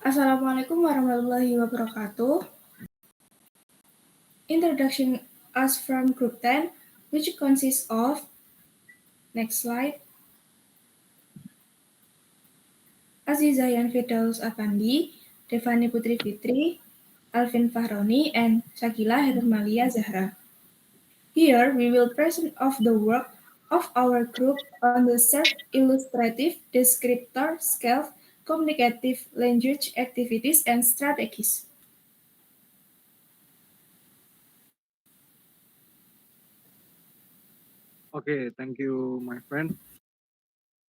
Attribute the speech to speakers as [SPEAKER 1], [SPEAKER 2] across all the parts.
[SPEAKER 1] Assalamualaikum warahmatullahi wabarakatuh. Introduction us from Group 10, which consists of, next slide, Azizayan Firdaus Afandi, Devani Putri Fitri, Alvin Fahroni, and Shakila Hermalia Zahra. Here we will present of the work of our group on the self-illustrative descriptor scale, communicative language activities and strategies.
[SPEAKER 2] Okay, thank you, my friend.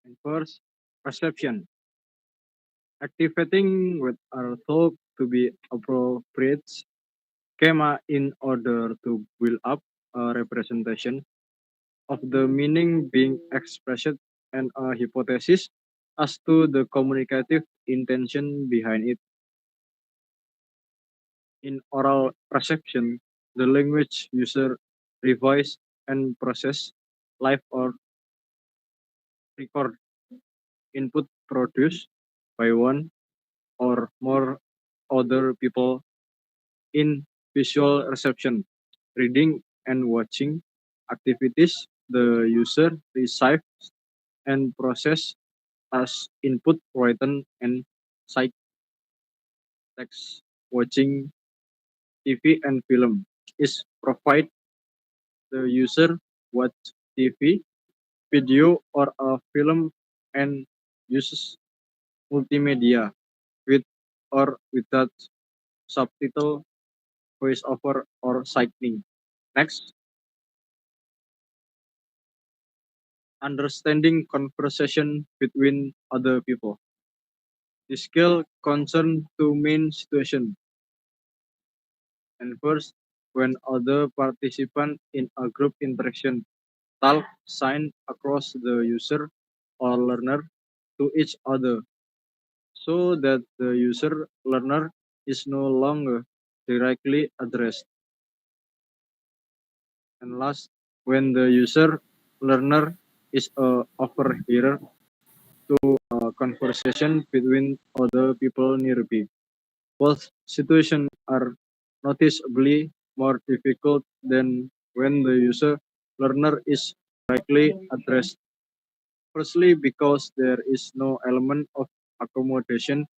[SPEAKER 2] And first, perception. Activating with our thought to be appropriate schema in order to build up a representation of the meaning being expressed and a hypothesis as to the communicative intention behind it. In oral perception, the language user revise and process live or record input produced by one or more other people in visual reception, reading and watching activities the user receives and process as input written and sight text. Watching TV and film is provide the user watch TV, video or a film and uses multimedia with or without subtitle, voiceover or signing. Next, understanding conversation between other people. This skill concern two main situations. And first, when other participant in a group interaction talk sign across the user or learner to each other so that the user learner is no longer directly addressed. And last, when the user learner is a overhearer to a conversation between other people nearby. Both situations are noticeably more difficult than when the user learner is directly addressed. Firstly, because there is no element of accommodation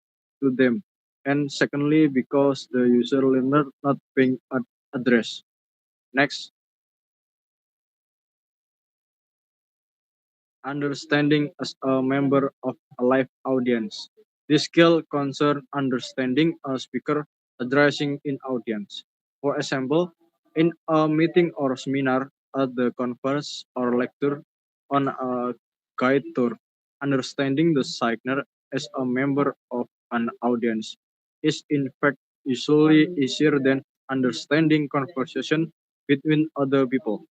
[SPEAKER 2] to them, and secondly, because the user learner not being addressed. Next, understanding as a member of a live audience. This skill concerns understanding a speaker addressing in audience. For example, in a meeting or seminar, at the conference or lecture on a guide tour, understanding the signer as a member of an audience is in fact usually easier than understanding conversation between other people,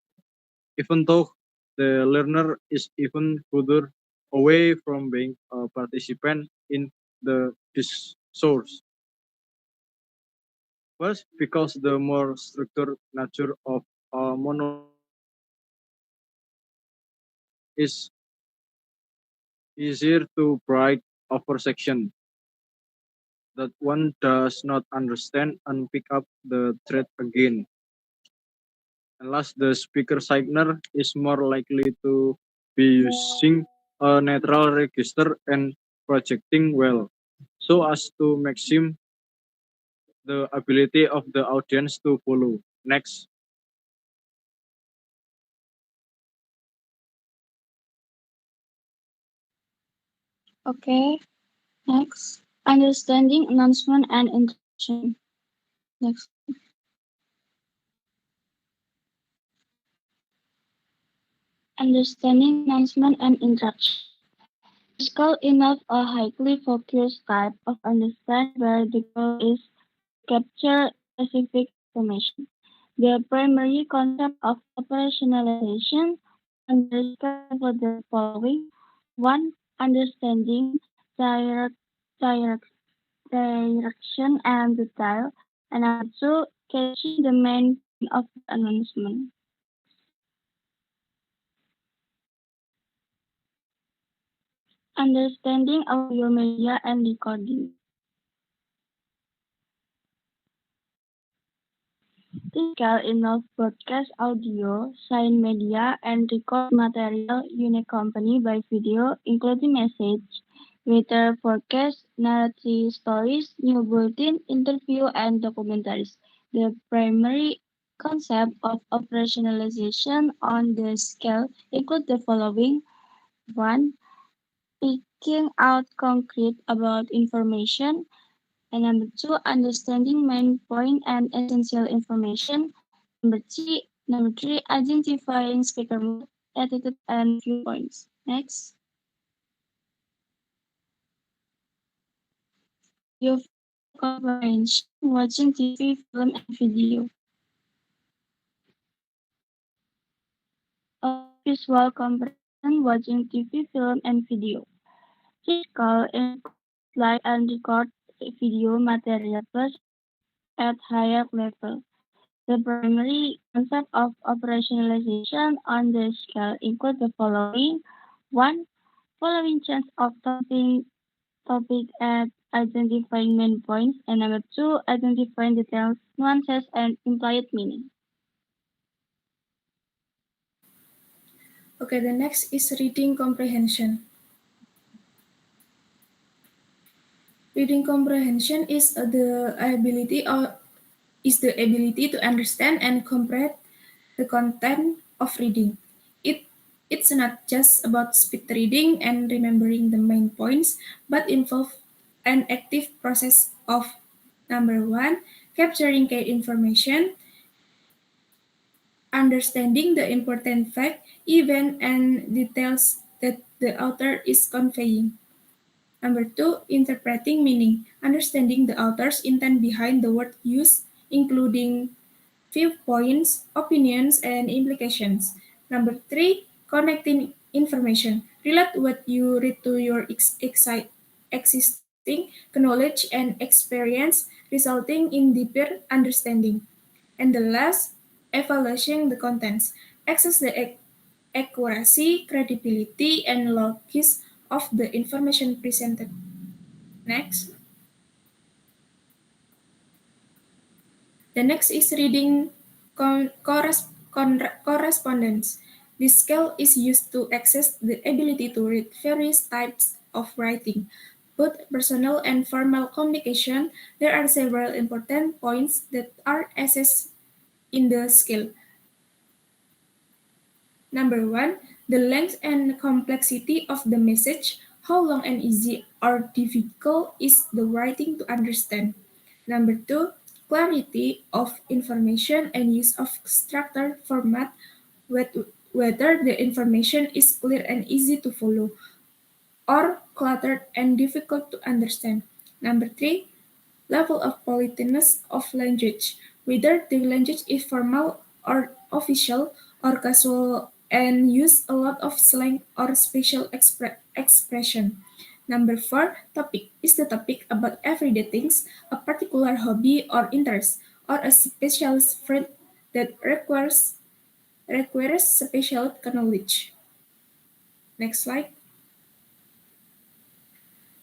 [SPEAKER 2] even though the learner is even further away from being a participant in the discourse. First, because the more structured nature of a monologue is easier to break over section that one does not understand and pick up the thread again. And last, the speaker signer is more likely to be using a natural register and projecting well, so as to maximize the ability of the audience to follow. Next,
[SPEAKER 3] Okay, next. Understanding announcement and interaction. Next. Understanding announcement and interaction. This call involves a highly focused type of understand where the goal is to capture specific information. The primary concept of operationalization can be described for the following. One, understanding direct, direct, direction and detail. And number two, catching the main point of the announcement. Understanding audio media and recording. This scale involves broadcast audio, sign media, and record material accompanied by video, including message, weather forecast, narrative stories, news bulletin, interview, and documentaries. The primary concept of operationalization on the scale include the following: 1. Picking out concrete about information. And number two, understanding main point and essential information. Number three, identifying speaker mood, attitude, and viewpoints. Next, audiovisual comprehension, watching TV, film, and video. Audiovisual comprehension, watching TV, film, and video. Critical includes live and record video material plus at higher level. The primary concept of operationalization on the scale include the following: 1. Following chance of topic at identifying main points, and number 2, identifying details, nuances, and implied meaning.
[SPEAKER 1] Okay, the next is reading comprehension. Reading comprehension is the ability to understand and comprehend the content of reading. It it's not just about speed reading and remembering the main points, but involve an active process of number one, capturing key information, understanding the important fact, event, and details that the author is conveying. Number two, interpreting meaning, understanding the author's intent behind the word used, including viewpoints, opinions, and implications. Number three, connecting information. Relate what you read to your existing knowledge and experience, resulting in deeper understanding. And the last, evaluating the contents. Assess the accuracy, credibility, and logics of the information presented. Next. The next is reading correspondence. This scale is used to access the ability to read various types of writing, both personal and formal communication. There are several important points that are assessed in the scale. Number one, the length and complexity of the message. How long and easy or difficult is the writing to understand? Number two, clarity of information and use of structured format, whether the information is clear and easy to follow, or cluttered and difficult to understand. Number three, level of politeness of language, whether the language is formal or official or casual and use a lot of slang or special expression. Number four, topic. Is the topic about everyday things, a particular hobby or interest, or a specialist field that requires special knowledge? Next slide.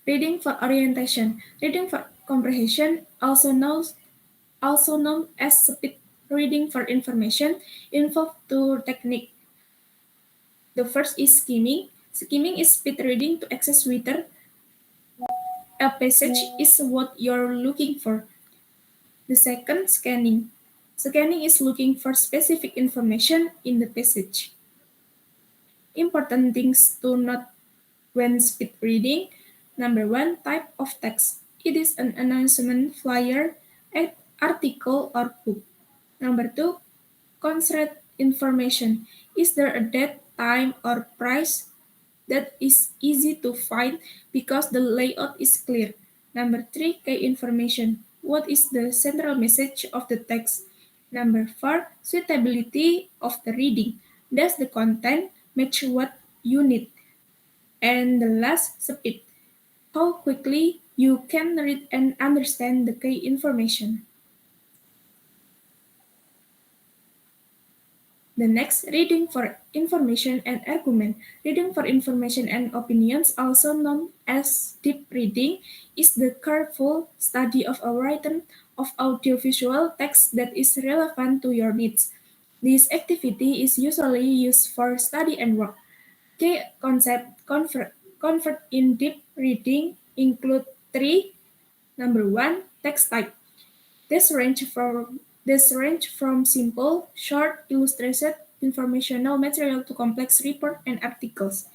[SPEAKER 1] Reading for orientation. Reading for comprehension, also known as speed reading for information, involve two techniques. The first is skimming. Skimming is speed reading to access whether a passage is what you're looking for. The second, scanning. Scanning is looking for specific information in the passage. Important things to note when speed reading. Number one, type of text. It is an announcement, flyer, article, or book. Number two, concrete information. Is there a date, time, or price that is easy to find because the layout is clear? Number three, key information. What is the central message of the text? Number four, suitability of the reading. Does the content match what you need? And the last, speed. How quickly you can read and understand the key information. The next, reading for information and argument. Reading for information and opinions, also known as deep reading, is the careful study of a written of audiovisual text that is relevant to your needs. This activity is usually used for study and work. Key concept convert in deep reading include three. Number one, text type. This range from simple, short, illustrated, informational material to complex report and articles.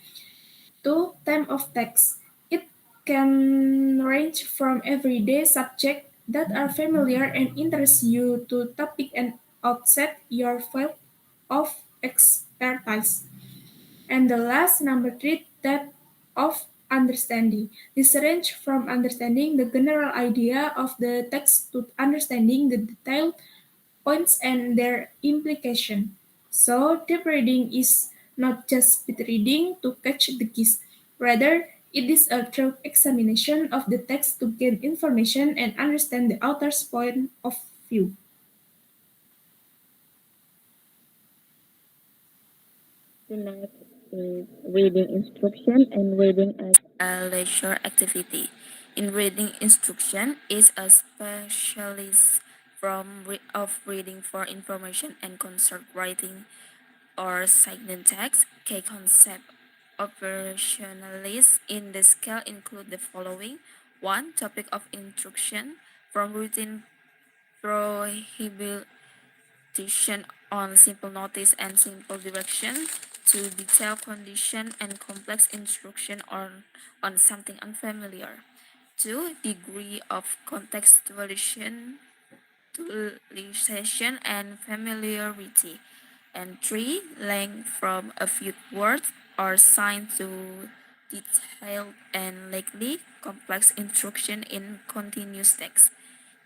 [SPEAKER 1] Two, time of text. It can range from everyday subjects that are familiar and interest you to topic and outside your field of expertise. And the last, number three, depth of understanding. This range from understanding the general idea of the text to understanding the detailed points and their implication. So, deep reading is not just speed reading to catch the gist. Rather, it is a thorough examination of the text to gain information and understand the author's point of view.
[SPEAKER 3] The next is reading instruction and reading as a leisure activity. In reading instruction is a specialist of reading for information and concert writing or signed text. Key concept operationalists in the scale include the following: one, topic of instruction from routine prohibition on simple notice and simple direction to detailed condition and complex instruction on something unfamiliar. Two, degree of contextualization and familiarity. And three, length from a few words or signs to detailed and likely complex instruction in continuous text.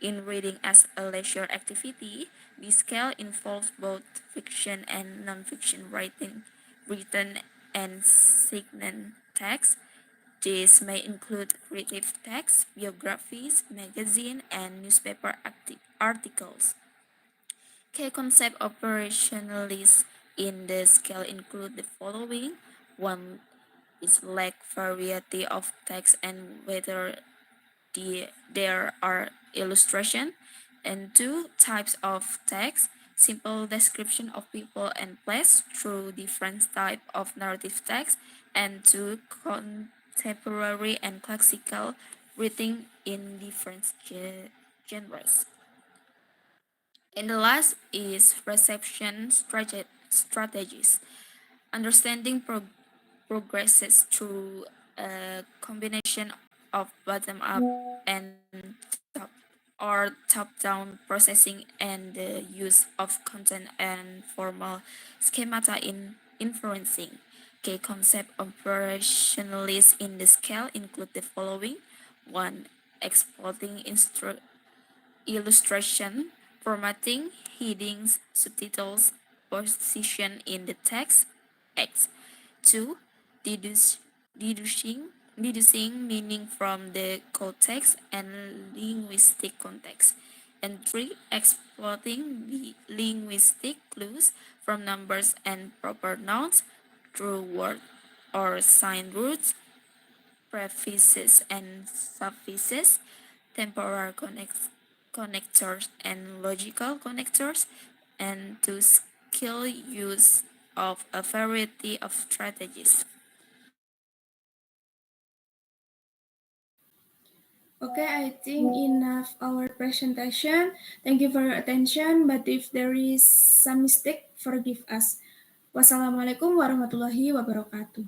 [SPEAKER 3] In reading as a leisure activity, the scale involves both fiction and nonfiction writing, written and signed text. This may include creative text, biographies, magazine, and newspaper articles. Key concept operationalists in the scale include the following: one is lack variety of text and whether there are illustration, and two, types of text, simple description of people and place through different type of narrative text, and two, contemporary and classical writing in different genres. And the last is reception strategies. Understanding progresses through a combination of bottom up and top top-down processing and the use of content and formal schemata in inferencing. Key concept operationalists in the scale include the following: one, exploiting illustration, formatting, headings, subtitles, position in the text, X. Two, deduce, deducing, deducing meaning from the context and linguistic context. And three, exploiting the linguistic clues from numbers and proper nouns through word or sign roots, prefixes and suffixes, temporal connectors and logical connectors, and to skill use of a variety of strategies.
[SPEAKER 1] Okay, I think enough our presentation. Thank you for your attention, but if there is some mistake, forgive us. Wassalamualaikum warahmatullahi wabarakatuh.